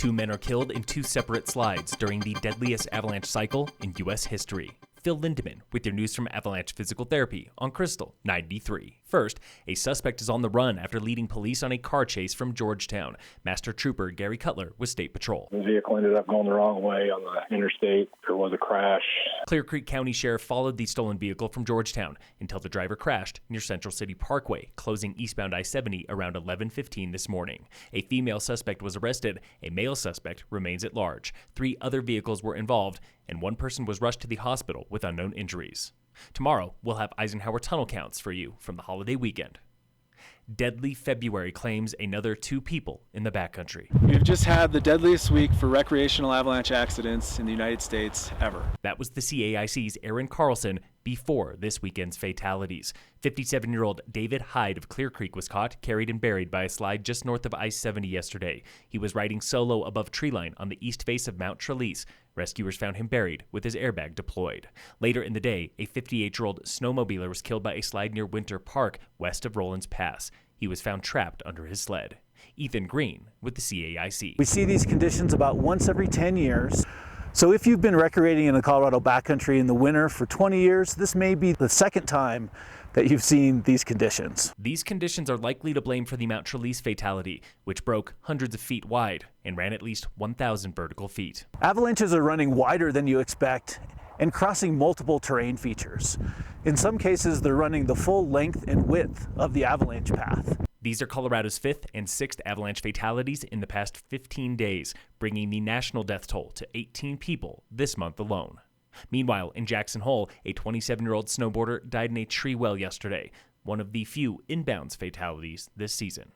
2 men are killed in 2 separate slides during the deadliest avalanche cycle in U.S. history. Phil Lindeman with your news from Avalanche Physical Therapy on Krystal 93. First, a suspect is on the run after leading police on a car chase from Georgetown. Master Trooper Gary Cutler with State Patrol. The vehicle ended up going the wrong way on the interstate. There was a crash. Clear Creek County Sheriff followed the stolen vehicle from Georgetown until the driver crashed near Central City Parkway, closing eastbound I-70 around 11:15 this morning. A female suspect was arrested. A male suspect remains at large. 3 other vehicles were involved, and 1 person was rushed to the hospital with unknown injuries. Tomorrow, we'll have Eisenhower tunnel counts for you from the holiday weekend. Deadly February claims another 2 people in the backcountry. We've just had the deadliest week for recreational avalanche accidents in the United States ever. That was the CAIC's Aaron Carlson before this weekend's fatalities. 57-year-old David Hyde of Clear Creek was caught, carried and buried by a slide just north of I-70 yesterday. He was riding solo above treeline on the east face of Mount Trelease. Rescuers found him buried with his airbag deployed. Later in the day, a 58-year-old snowmobiler was killed by a slide near Winter Park, west of Rollins Pass. He was found trapped under his sled. Ethan Green with the CAIC. We see these conditions about once every 10 years. So if you've been recreating in the Colorado backcountry in the winter for 20 years, this may be the second time that you've seen these conditions. These conditions are likely to blame for the Mount Trelease fatality, which broke hundreds of feet wide and ran at least 1,000 vertical feet. Avalanches are running wider than you expect and crossing multiple terrain features. In some cases, they're running the full length and width of the avalanche path. These are Colorado's 5th and 6th avalanche fatalities in the past 15 days, bringing the national death toll to 18 people this month alone. Meanwhile, in Jackson Hole, a 27-year-old snowboarder died in a tree well yesterday, one of the few inbounds fatalities this season.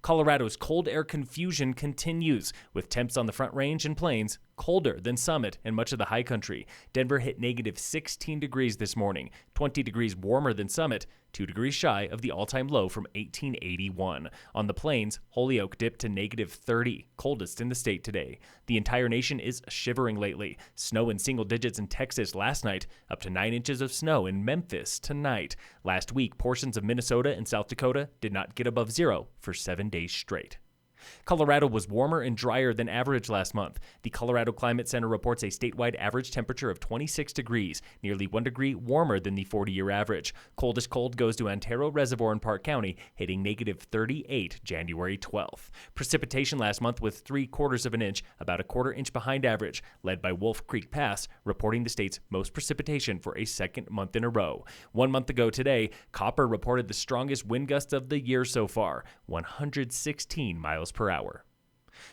Colorado's cold air confusion continues, with temps on the Front Range and Plains colder than Summit and much of the high country. Denver hit negative 16 degrees this morning, 20 degrees warmer than Summit, 2 degrees shy of the all-time low from 1881. On the Plains, Holyoke dipped to negative 30, coldest in the state today. The entire nation is shivering lately. Snow in single digits in Texas last night, up to 9 inches of snow in Memphis tonight. Last week, portions of Minnesota and South Dakota did not get above 0 for 7 days straight. Colorado was warmer and drier than average last month. The Colorado Climate Center reports a statewide average temperature of 26 degrees, nearly 1 degree warmer than the 40-year average. Coldest cold goes to Antero Reservoir in Park County, hitting negative 38 January 12th. Precipitation last month was 3/4 of an inch, about a 1/4 inch behind average, led by Wolf Creek Pass, reporting the state's most precipitation for a second month in a row. 1 month ago today, Copper reported the strongest wind gusts of the year so far, 116 miles per hour.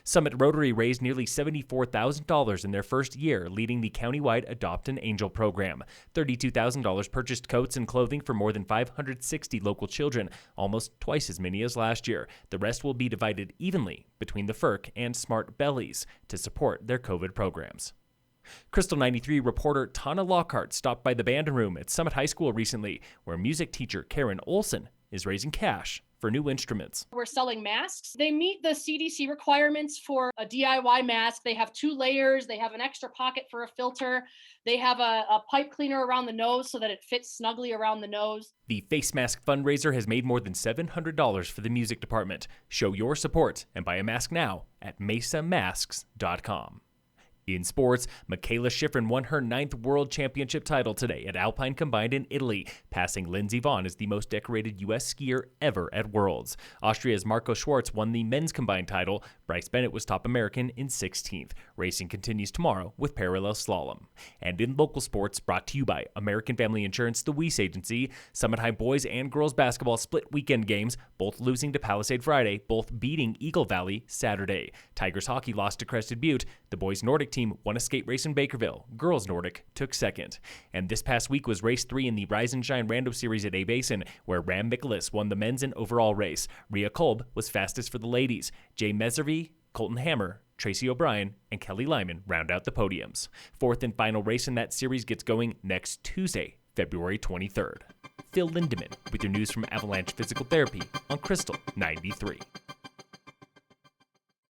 Summit Rotary raised nearly $74,000 in their first year, leading the countywide Adopt an Angel program. $32,000 purchased coats and clothing for more than 560 local children, almost twice as many as last year. The rest will be divided evenly between the FERC and Smart Bellies to support their COVID programs. Krystal 93 reporter Tana Lockhart stopped by the band room at Summit High School recently, where music teacher Karen Olson is raising cash for new instruments. We're selling masks. They meet the CDC requirements for a DIY mask. They have 2 layers. They have an extra pocket for a filter. They have a pipe cleaner around the nose so that it fits snugly around the nose. The face mask fundraiser has made more than $700 for the music department. Show your support and buy a mask now at mesamasks.com. In sports, Michaela Schifrin won her 9th World Championship title today at Alpine Combined in Italy, passing Lindsey Vonn as the most decorated U.S. skier ever at Worlds. Austria's Marco Schwarz won the men's combined title. Bryce Bennett was top American in 16th. Racing continues tomorrow with parallel slalom. And in local sports, brought to you by American Family Insurance, the Weiss Agency, Summit High boys and girls basketball split weekend games, both losing to Palisade Friday, both beating Eagle Valley Saturday. Tigers hockey lost to Crested Butte. The boys Nordic team won a skate race in Bakerville. Girls Nordic took second. And this past week was race 3 in the Rise and Shine Rando Series at A-Basin, where Ram Mikolas won the men's and overall race. Rhea Kolb was fastest for the ladies. Jay Meservy, Colton Hammer, Tracy O'Brien, and Kelly Lyman round out the podiums. 4th and final race in that series gets going next Tuesday, February 23rd. Phil Lindeman with your news from Avalanche Physical Therapy on Krystal 93.